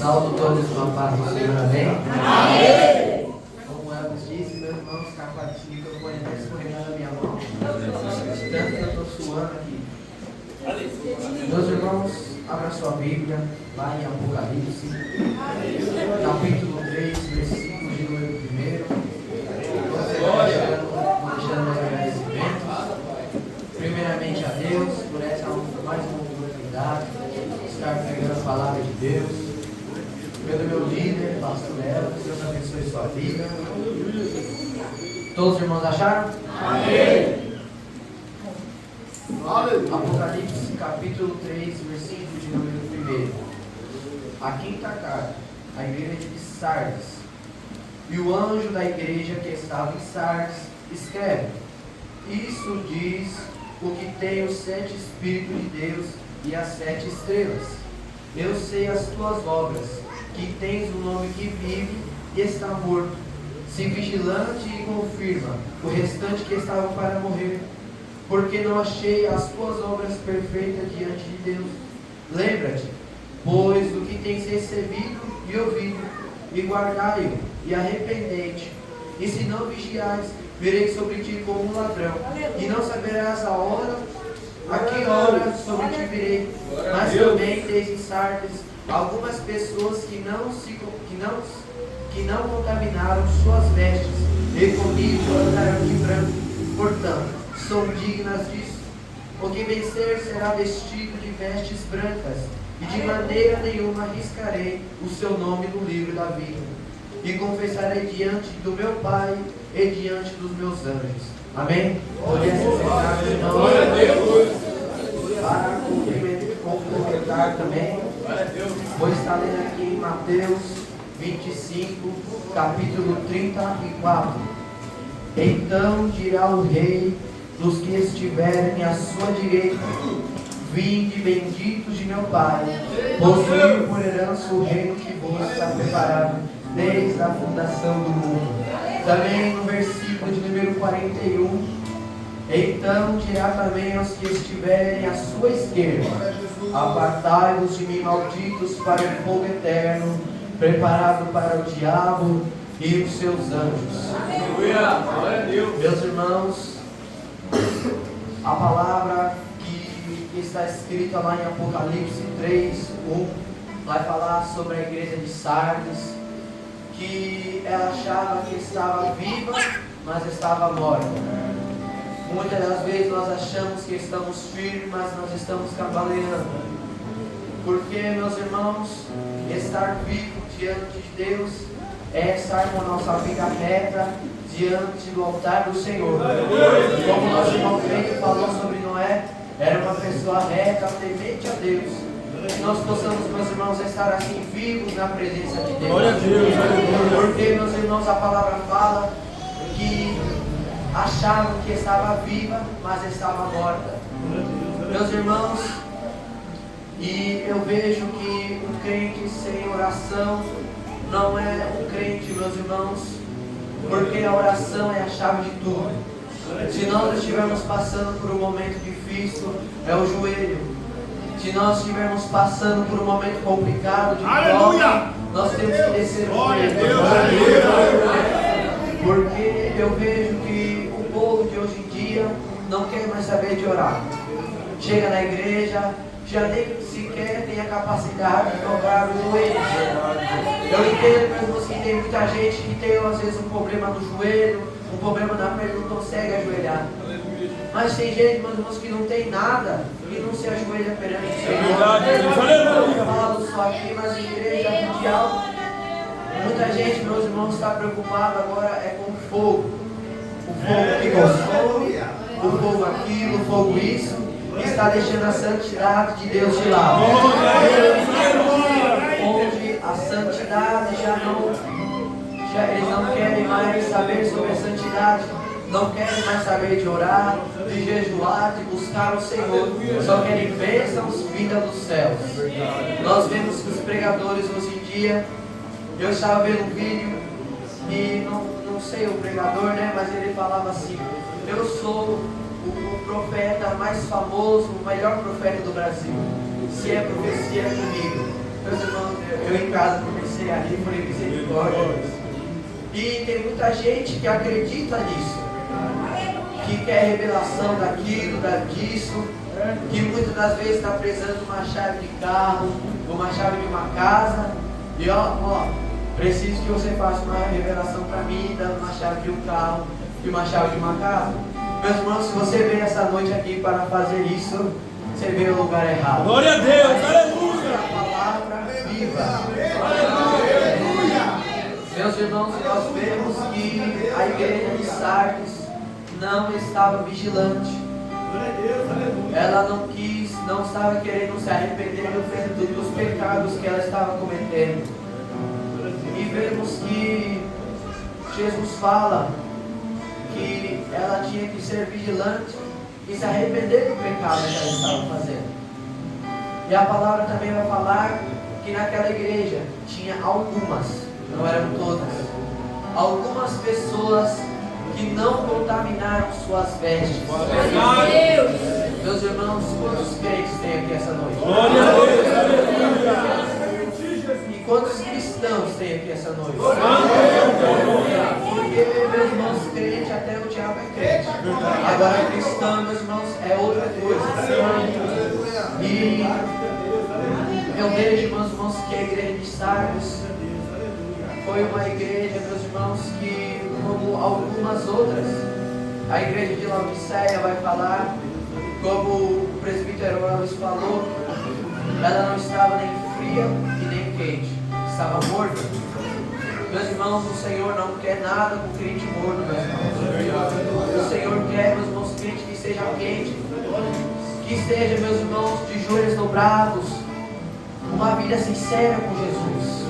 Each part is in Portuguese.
Salve todos com a paz do Senhor, amém? Amém! Como o Elvis disse, meus irmãos, capa de microfone até escorregando na minha mão. Tanto que eu estou suando aqui. Meus irmãos, abra sua Bíblia, lá em Apocalipse, capítulo 3, versículo de número 1. Vamos deixando meus agradecimentos. Primeiramente a Deus, por essa mais uma oportunidade de estar pregando a palavra de Deus. Pelo meu líder, pastor Léo, que Deus abençoe sua vida. Todos os irmãos acharam? Amém! Apocalipse capítulo 3, versículo de número 1. A quinta carta, a igreja de Sardes. E o anjo da igreja que estava em Sardes escreve: Isso diz o que tem os 7 Espíritos de Deus e as 7 estrelas. Eu sei as tuas obras, que tens um nome que vive e está morto. Se vigilante e confirma o restante que estavam para morrer, porque não achei as tuas obras perfeitas diante de Deus. Lembra-te, pois, do que tens recebido e ouvido, e guardai-o, e arrependei-te. E se não vigiais, virei sobre ti como um ladrão, e não saberás a que hora sobre ti virei. Mas também tens em Sardes algumas pessoas que não contaminaram suas vestes, e comigo andarão de branco. Portanto, são dignas disso. O que vencer será vestido de vestes brancas, e de maneira nenhuma arriscarei o seu nome no livro da vida. E confessarei diante do meu Pai e diante dos meus anjos. Amém? Hoje é sentar, irmãos, para complementar também. Vou estar lendo aqui em Mateus 25, capítulo 34. Então dirá o rei dos que estiverem à sua direita: Vinde, benditos de meu Pai, possuí por herança o reino que vos está preparado desde a fundação do mundo. Também no versículo de número 41, então dirá também aos que estiverem à sua esquerda: Apartai-vos de mim, malditos, para o fogo eterno, preparado para o diabo e os seus anjos. Meus irmãos, a palavra que está escrita lá em Apocalipse 3:1 vai falar sobre a igreja de Sardes, que ela achava que estava viva, mas estava morta. Muitas das vezes nós achamos que estamos firmes, mas nós estamos cambaleando. Porque, meus irmãos, estar vivo diante de Deus é estar com a nossa vida reta diante do altar do Senhor. Como o nosso irmão Pedro falou sobre Noé, era uma pessoa reta, temente a Deus. Que nós possamos, meus irmãos, estar assim vivos na presença de Deus. Porque, meus irmãos, a palavra fala que achavam que estava viva, mas estava morta. Meus irmãos, e eu vejo que um crente sem oração não é um crente, meus irmãos, porque a oração é a chave de tudo. Se nós estivermos passando por um momento difícil, é o joelho. Se nós estivermos passando por um momento complicado de prova, nós temos que descer o joelho. Porque eu vejo que o povo de hoje em dia não quer mais saber de orar. Chega na igreja, já nem sequer tem a capacidade de dobrar o joelho. Eu entendo, meus irmãos, que tem muita gente que tem às vezes um problema no joelho, um problema na perna, não consegue ajoelhar. Mas tem gente, meus irmãos, que não tem nada e não se ajoelha perante o Senhor. Eu falo só aqui, mas em igreja mundial, muita gente, meus irmãos, está preocupada agora é com o fogo. O fogo que consome, o fogo aquilo, o fogo isso, que está deixando a santidade de Deus de lado. Onde a santidade eles não querem mais saber sobre a santidade, não querem mais saber de orar, de jejuar, de buscar o Senhor, só querem bênçãos vindas dos céus. Nós vemos que os pregadores hoje em dia, eu estava vendo um vídeo e não sei o pregador, né, mas ele falava assim: eu sou o profeta mais famoso, o melhor profeta do Brasil. Se é profecia, é comigo. Meus irmãos, eu em casa comecei a rir, falei misericórdia. E tem muita gente que acredita nisso, que quer revelação daquilo, disso, que muitas das vezes está precisando de uma chave de carro, uma chave de uma casa, e ó, preciso que você faça uma revelação para mim, dando uma chave de um carro e uma chave de uma casa. Meus irmãos, se você veio essa noite aqui para fazer isso, você veio no lugar errado. Glória a Deus, aleluia! A palavra viva. Meus irmãos, nós vemos que a igreja de Sardes não estava vigilante. Ela não estava querendo se arrepender dos pecados que ela estava cometendo. E vemos que Jesus fala que ela tinha que ser vigilante e se arrepender do pecado que ela estava fazendo. E a palavra também vai falar que naquela igreja tinha algumas, não eram todas, algumas pessoas que não contaminaram suas vestes. Meus irmãos, quantos crentes tem aqui essa noite? Glória a Deus! E quantos cristãos tem aqui essa noite? Porque, meus irmãos, crente até o diabo é crente. Agora, cristão, meus irmãos, é outra coisa. E eu vejo, meus irmãos, que a igreja de Sardes foi uma igreja, meus irmãos, que, como algumas outras, a igreja de Laodiceia vai falar, como o presbítero Elvis falou, ela não estava nem fria e nem quente, estava morta. Meus irmãos, o Senhor não quer nada com crente morto, meus irmãos. O Senhor quer, meus irmãos, crente que seja quente, que esteja, meus irmãos, de joelhos dobrados, uma vida sincera com Jesus.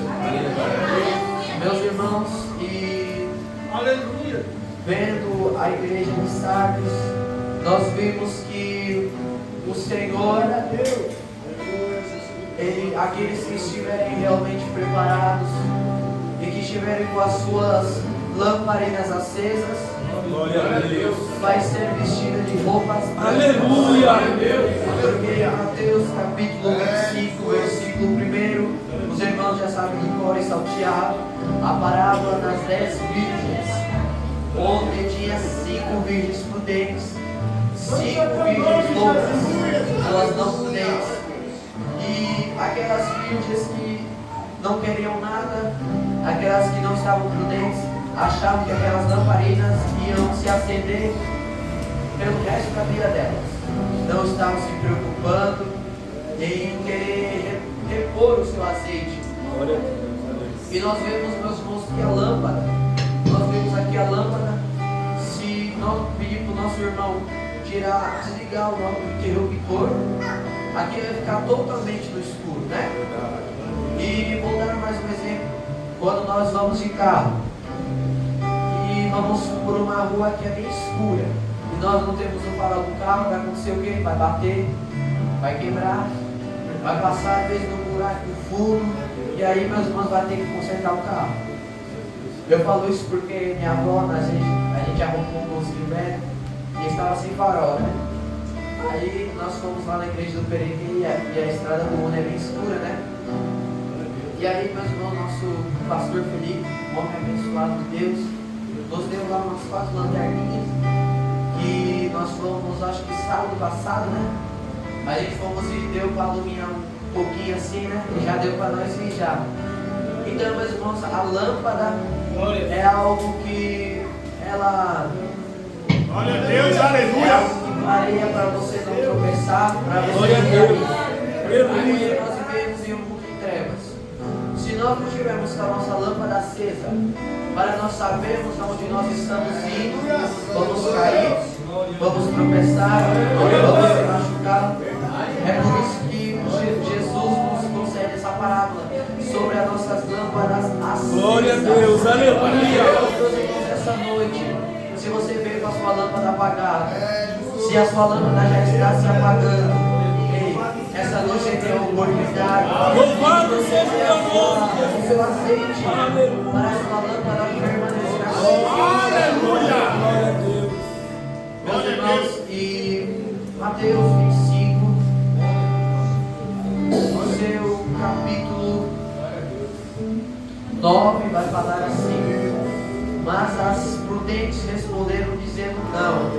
Meus irmãos, e Aleluia! Vendo a igreja de Sardes, nós vimos que o Senhor, aqueles que estiverem realmente preparados e que estiverem com as suas lamparinas acesas, Glória a Deus! vai ser vestida de roupas brancas. Aleluia! Porque Mateus capítulo 25, versículo 1, os irmãos já sabem de cor e salteado, a parábola das 10 virgens, onde tinha 5 virgens prudentes, 5 virgens loucas, elas não prudentes, e aquelas virgens que não queriam nada, aquelas que não estavam prudentes, achavam que aquelas lamparinas iam se acender pelo resto da vida delas, não estavam se preocupando em querer repor o seu azeite. E nós vemos, meus irmãos, que a lâmpada, nós vemos aqui a lâmpada, se nós pedir para o nosso irmão desligar o interruptor, aqui vai ficar totalmente no escuro, né? E vou dar mais um exemplo. Quando nós vamos de carro e vamos por uma rua que é bem escura e nós não temos o farol do carro, vai acontecer o quê? Vai bater, vai quebrar, vai passar às vezes no buraco do fundo, e aí meus irmãos vai ter que consertar o carro. Eu falo isso porque minha avó, a gente arrumou um bolsinho velho e estava sem farol, né? Aí nós fomos lá na igreja do Perequim e a estrada do mundo é bem escura, né? E aí, meus irmãos, nosso pastor Felipe, um homem abençoado de Deus, nos deu lá umas 4 lanterninhas, que nós fomos, acho que sábado passado, né? A gente fomos e deu para iluminar um pouquinho assim, né? E já deu para nós ir já. Então, meus irmãos, a lâmpada é algo que ela... Glória a Deus, aleluia! É algo que clareia para você não tropeçar, para você Glória a Deus! Porque nós vivemos em um mundo de trevas. Se nós não tivermos com a nossa lâmpada acesa, para nós sabermos aonde nós estamos indo, vamos cair, vamos tropeçar, vamos se machucar. É por isso que Jesus nos concede essa parábola sobre as nossas lâmpadas acesas. Glória a Deus, aleluia! Meus irmãos, essa noite, se você veio com a sua lâmpada apagada, se a sua lâmpada já está se apagando, essa noite você tem a oportunidade. Louvado seja o teu nome, o seu azeite para a sua lâmpada permanecer acesa. aleluia! Glória a Deus! Meus irmãos, e Mateus 25, no seu capítulo 9 vai falar assim: mas as prudentes responderam dizendo: não,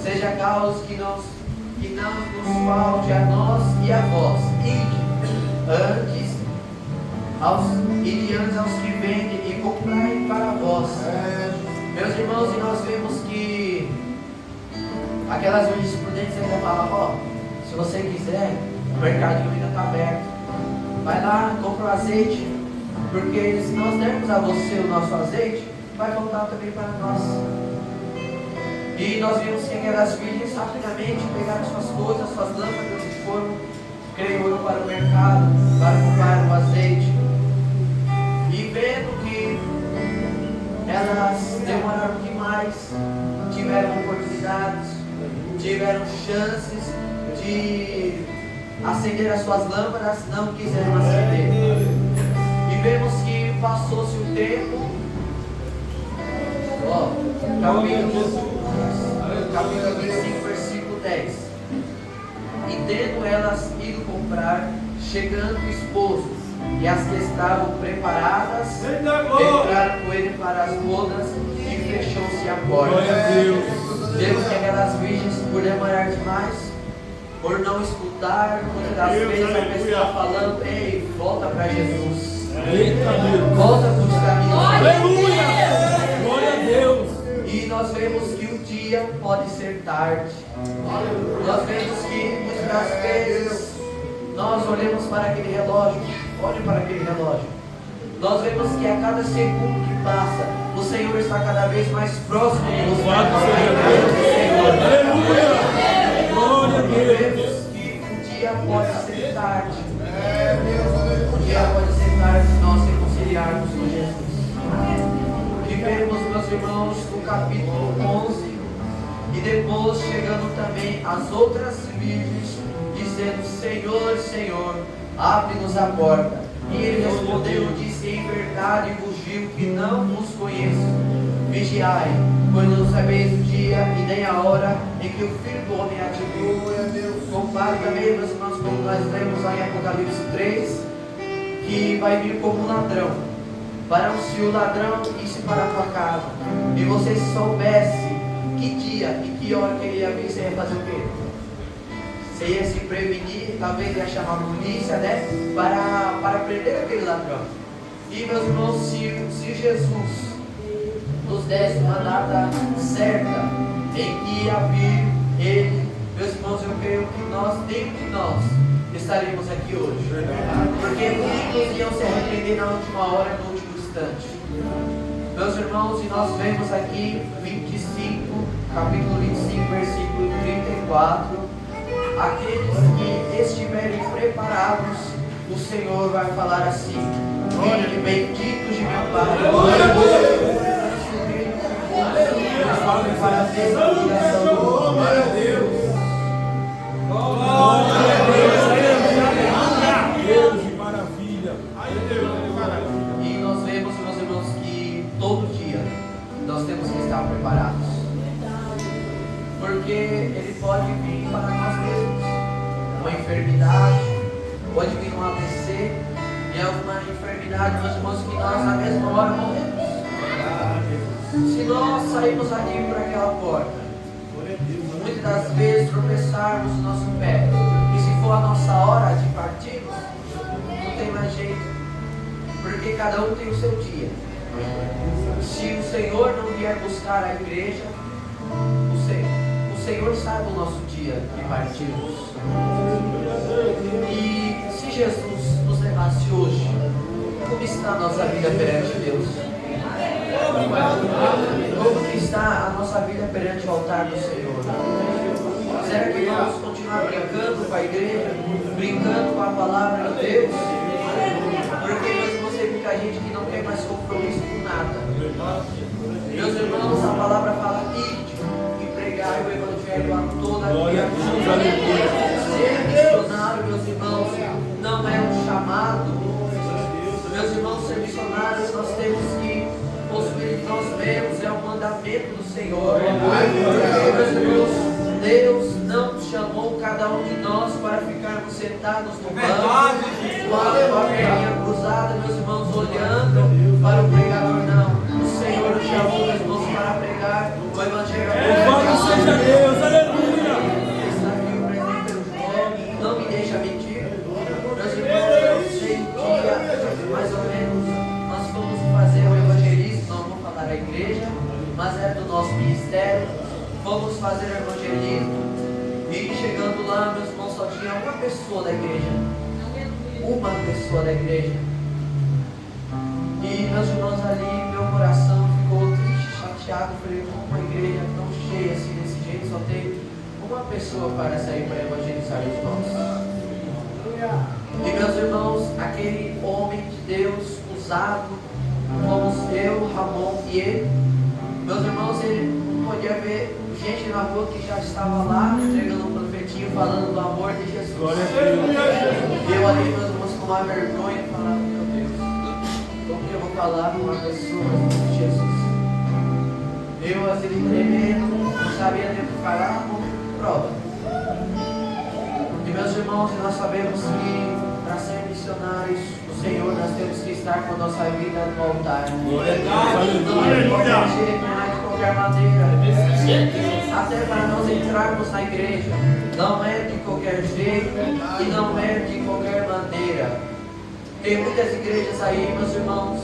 seja causa que não nos falte a nós e a vós, ide antes aos que vendem e comprai para vós. Meus irmãos, e nós vemos que aquelas virgens prudentes ainda falavam: ó, se você quiser, o mercadinho ainda está aberto, vai lá, compra o azeite, porque se nós dermos a você o nosso azeite, vai voltar também para nós. E nós vimos que aquelas virgens rapidamente pegaram suas coisas, suas lâmpadas e foram, creio eu, para o mercado, para comprar o azeite. E vendo que elas demoraram demais, tiveram oportunidades, tiveram chances de acender as suas lâmpadas, não quiseram acender. E vemos que passou-se o tempo. Capítulo 25, versículo 10. E tendo elas ido comprar, chegando o esposo e as que estavam preparadas, entraram com ele para as bodas e fechou-se a porta. Vemos que aquelas virgens, por demorar demais, por não escutar, muitas das vezes a pessoa falando: ei, volta para Jesus. Volta para os caminhos. Aleluia! Glória a Deus! E nós vemos que o dia pode ser tarde. Nós vemos que muitas das vezes nós olhamos para aquele relógio. Olhe para aquele relógio. Nós vemos que a cada segundo que passa, o Senhor está cada vez mais próximo de nós. Louvado seja Deus! Aleluia! Glória a Deus! Vemos que o dia pode ser tarde. O dia pode ser tarde se nós reconciliarmos com Jesus. E vemos, meus irmãos, no capítulo 11, e depois chegando também as outras virgens, dizendo: Senhor, Senhor, abre-nos a porta. E ele respondeu e disse: em verdade vos digo que não vos conheço. Vigiai, pois não sabeis o dia e nem a hora em que o Filho do Homem há de vir. Compare também, meus irmãos, como nós lemos lá em Apocalipse 3, que vai vir como um ladrão. Para se o ladrão isse para a tua casa e você soubesse que dia e que hora que ele ia vir, você ia fazer o quê? Você ia se prevenir, talvez ia chamar a polícia, né? Para prender aquele ladrão. E, meus irmãos, se Jesus nos desse uma data certa em que ia vir ele, meus irmãos, eu creio que nós, dentro de nós, estaremos aqui hoje. Porque muitos iam se arrepender na última hora, no último instante. Meus irmãos, e nós vemos aqui capítulo 25, versículo 34. Aqueles que estiverem preparados, o Senhor vai falar assim: Vinde benditos de meu Pai, glória a Deus. Para a glorificação. Glória a Deus! Glória a Deus! Deus de maravilha! E nós vemos, meus irmãos, que todo dia nós temos que estar preparados. Porque ele pode vir para nós mesmos. Uma enfermidade, pode vir um AVC, e alguma enfermidade, meus irmãos, que nós na mesma hora morremos. Se nós sairmos aqui por aquela porta, muitas das vezes tropeçarmos o nosso pé, e se for a nossa hora de partirmos, não tem mais jeito, porque cada um tem o seu dia. Se o Senhor não vier buscar a igreja, o Senhor sabe o nosso dia de partirmos. E se Jesus nos levasse hoje, como está a nossa vida perante Deus? Como que está a nossa vida perante o altar do Senhor? Será que vamos continuar brincando com a igreja? Brincando com a palavra de Deus? Porque mesmo você muita gente que não tem mais compromisso com nada. Meus irmãos, a palavra fala: ide e pregai o evangelho a toda a criatura. Ser missionário, meus irmãos, não é um chamado. Meus irmãos, ser missionários, nós temos que possuir o que nós vemos, é o mandamento do Senhor. Porque, meus irmãos, Deus não nos chamou cada um de nós para ficarmos sentados no banco, com a perninha cruzada, meus irmãos, olhando para o pregador. Não, o Senhor nos chamou, meus irmãos, para pregar o Evangelho. Louvado seja Deus, aleluia! Está aqui o presbítero João, não me deixa mentir. Meus irmãos, eu sei um dia, mais ou menos, nós fomos fazer o evangelismo, não vou falar a igreja, mas era do nosso ministério. Fomos fazer o evangelismo e chegando lá, meus irmãos, só tinha uma pessoa da igreja. Uma pessoa da igreja. E meus irmãos, ali, meu coração ficou triste, chateado. Falei, como uma igreja tão cheia assim, desse jeito, só tem uma pessoa para sair para evangelizar os nossos. E meus irmãos, aquele homem de Deus usado, fomos eu, Ramon e ele. Meus irmãos, ele podia ver gente na rua que já estava lá, entregando um profetinho, falando do amor de Jesus. Glória a Deus. E eu ali, meus irmãos, com uma vergonha, falava, meu Deus, como que eu vou falar com uma pessoa de Jesus? Eu, assim, tremendo, não sabia nem o que falar, prova. E meus irmãos, nós sabemos que para ser missionários do Senhor, nós temos que estar com a nossa vida no altar. Glória a Deus, Não é de qualquer aleluia! jeito, não é de qualquer maneira. Até para nós entrarmos na igreja, não é de qualquer jeito e não é de qualquer maneira. Tem muitas igrejas aí, meus irmãos,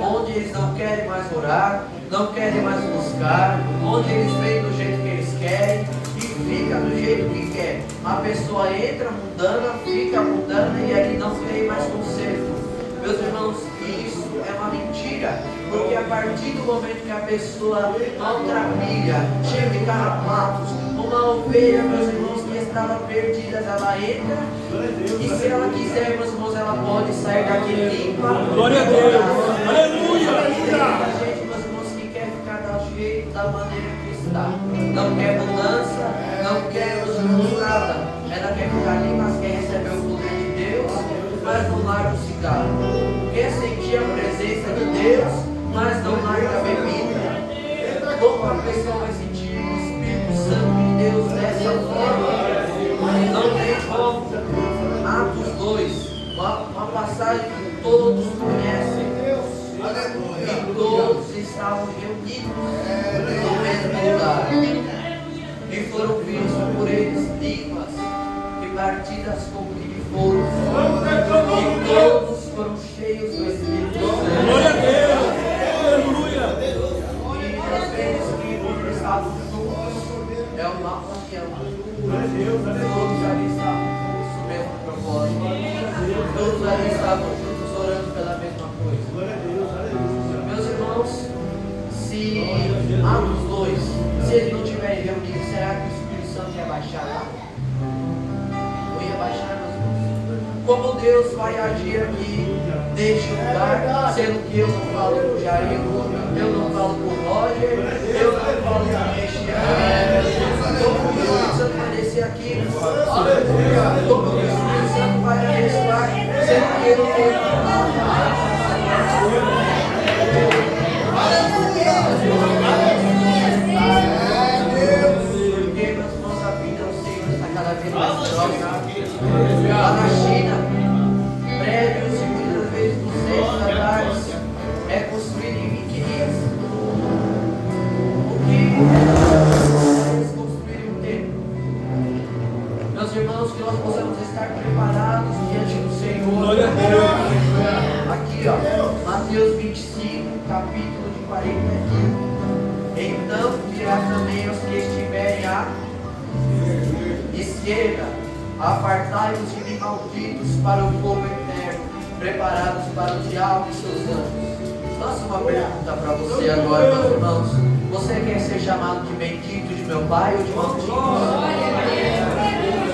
onde eles não querem mais orar, não querem mais buscar, onde eles vêm do jeito que eles querem e fica do jeito que quer. A pessoa entra mundana, fica mundana e ali não tem mais conserto. Meus irmãos, isso é uma mentira, porque a partir do momento que a pessoa maltrapilha, cheia de carrapatos, uma ovelha, meus irmãos, que estava perdida, ela entra e se ela quiser, meus irmãos, ela pode sair daqui limpa. Glória a Deus, aleluia! Tem muita gente, meus irmãos, que quer ficar do jeito, da maneira que está. Não quer mudança, não quer, meus irmãos, nada. Ela quer ficar limpa, mas quer receber o poder de Deus, mas não larga o cigarro. Quer sentir a presença de Deus, mas não larga a bebida. Como a pessoa vai sentir o Espírito Santo de Deus dessa forma? Não tem como. Atos 2, uma passagem que todos conhecem. E todos estavam reunidos no mesmo lugar. E foram vistos por eles línguas repartidas como de fogo. E todos foram cheios do Espírito Santo. Glória a Deus, aleluia! E às vezes que eles estavam juntos, é uma união. Todos ali estavam juntos no mesmo propósito. Todos ali estavam juntos orando pela mesma coisa. Meus irmãos, se Atos 2, se eles não estiverem reunidos, será que o Espírito Santo ia baixar lá? Ou ia baixar, meus irmãos? Como Deus vai agir aqui neste lugar, sendo que eu não falo com o Jair, eu não falo com o Roger, eu não falo com o Cristiano. Como o Espírito Santo vai descer aqui? Como o Espírito Santo vai abençoar, sendo que eu não tenho palavra? Porque, meus irmãos, a vida do Senhor está cada vez mais próxima. Lá na China, prédios e muitas vezes 200 andares é construído em 20 dias. O que eles construírem um templo? Meus irmãos, que nós possamos estar preparados diante do Senhor. Glória a Deus. Aqui, ó, Mateus 25, capítulo de 41. Então dirá também aos que estiverem à esquerda: apartai-vos de mim, malditos, para o fogo eterno, preparados para o diabo e seus anjos. Faço uma pergunta para você agora, meus irmãos. Você quer ser chamado de bendito de meu Pai ou de maldito?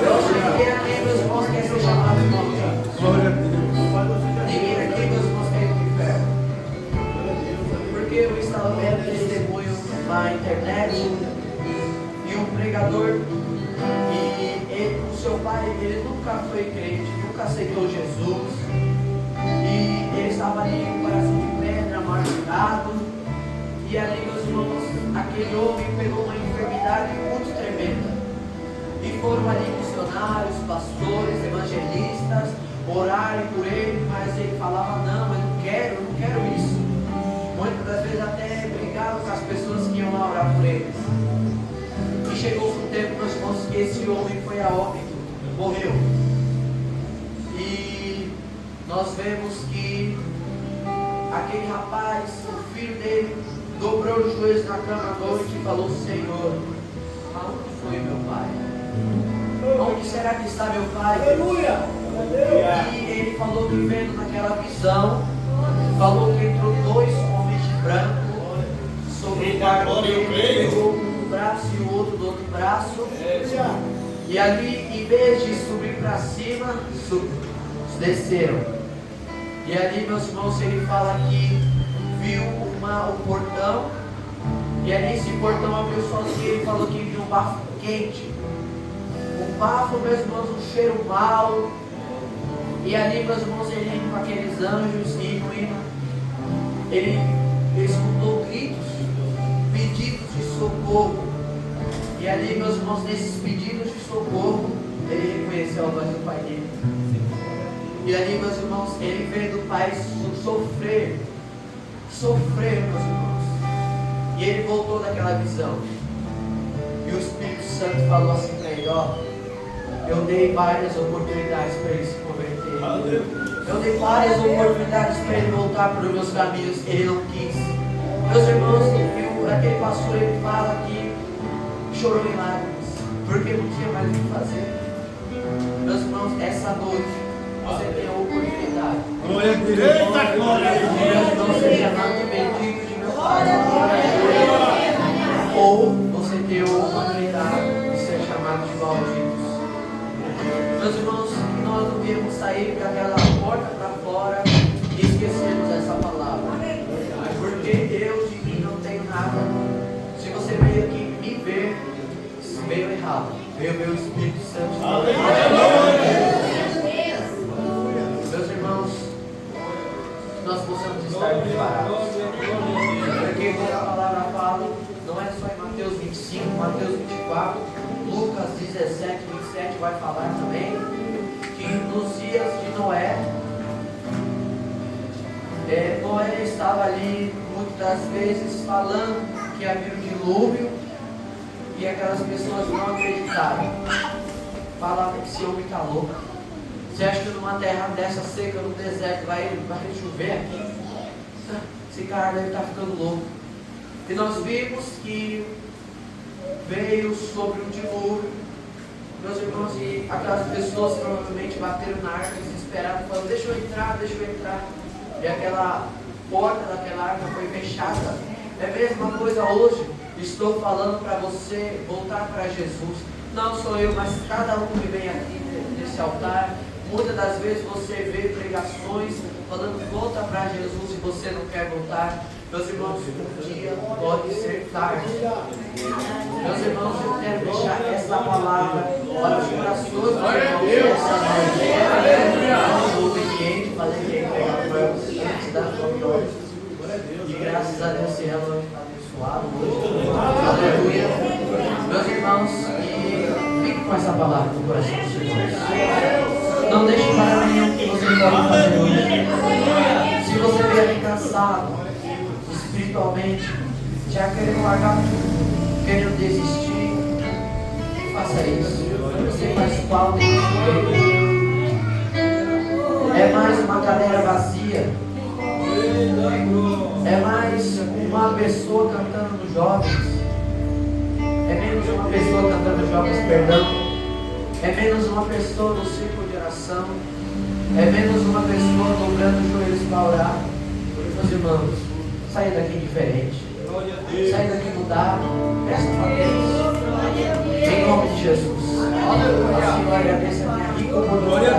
Eu sei que ninguém aqui, meus irmãos, quer ser chamado de maldito. Glória a Deus. Ninguém aqui, meus irmãos, quer ir para o inferno. Porque eu estava vendo testemunho na internet e um pregador, e o seu pai, ele nunca foi crente, nunca aceitou Jesus, e ele estava ali com o coração de pedra, amargurado, e ali, meus irmãos, aquele homem pegou uma enfermidade muito tremenda, e foram foram ali missionários, pastores, evangelistas, orarem por ele, mas ele falava, não, eu não quero isso. Muitas das vezes até brigava com as pessoas que iam lá orar por eles. E chegou um tempo, meus irmãos, que esse homem foi a óbito, morreu. E nós vemos que aquele rapaz, o filho dele, dobrou os joelhos na cama à noite e falou, Senhor, aonde foi meu pai? Onde será que está meu pai? Aleluia! E ele falou que vendo naquela visão, falou que entrou 2 homens de branco sobre o quarto dele, pegou um braço e o outro do outro braço. E ali, em vez de subir para cima, desceram. E ali, meus irmãos, ele fala que viu o portão. E ali esse portão abriu sozinho. Ele falou que viu um bafo quente. Um bafo, meus irmãos, um cheiro mau. E ali, meus irmãos, ele indo com aqueles anjos, ele escutou gritos, pedidos de socorro. E ali, meus irmãos, nesses pedidos de socorro, ele reconheceu a voz do pai dele. E ali, meus irmãos, ele vendo o pai sofrer, meus irmãos. E ele voltou daquela visão. E o Espírito Santo falou assim para ele, ó, eu dei várias oportunidades para ele se converter. Eu dei várias oportunidades para ele voltar para os meus caminhos. Ele não quis. Meus irmãos, aquele pastor, ele fala que chorou em lágrimas, porque não tinha mais o que fazer. Meus irmãos, essa noite você tem a oportunidade. Glória a Deus. Eita, glória a Deus. Meus irmãos, seja chamado bendito de meu Pai. Ou você tem a oportunidade de ser chamado de malditos. Meus irmãos, nós não viemos sair daquela porta para fora e esquecermos essa palavra. Porque eu de mim não tenho nada. Se você veio aqui me ver, veio errado. Veio meu Espírito Santo. Meus irmãos, que nós possamos estar preparados. Porque quando a palavra fala, não é só em Mateus 25, Mateus 24, Lucas 17, 27 vai falar também que nos dias de Noé, Noé estava ali muitas vezes falando que havia um dilúvio e aquelas pessoas não acreditaram. Falavam que esse homem está louco. Você acha que numa terra dessa seca, no deserto, vai chover aqui? Esse cara deve estar ficando louco. E nós vimos que veio sobre um dilúvio, meus irmãos, e aquelas pessoas provavelmente bateram na arca desesperadas, falando, deixa eu entrar. E aquela porta daquela arca foi fechada. É a mesma coisa hoje. Estou falando para você voltar para Jesus. Não sou eu, mas cada um que vem aqui nesse altar. Muitas das vezes você vê pregações falando volta para Jesus e você não quer voltar. Meus irmãos, um dia pode ser tarde. Meus irmãos, eu quero deixar essa palavra para os corações dos irmãos essa noite. Eu sou obediente, falei que ia pegar para você antes da reunião. E graças a Deus, se ela hoje está abençoado hoje. Aleluia. Meus irmãos, e fique com essa palavra no coração dos irmãos. Não deixe para nenhum que você pode fazer hoje. Se você vier cansado, espiritualmente, já querendo largar tudo, querendo desistir, faça isso. Você faz falta em viver. É mais uma cadeira vazia. É mais uma pessoa cantando nos jovens. É menos uma pessoa cantando nos jovens, perdão. É menos uma pessoa no círculo de oração. É menos uma pessoa dobrando os joelhos para orar. Meus irmãos, saia daqui diferente. Saia daqui mudado. Presta a Deus. Em nome de Jesus. Assim eu agradeço a minha rica oportunidade.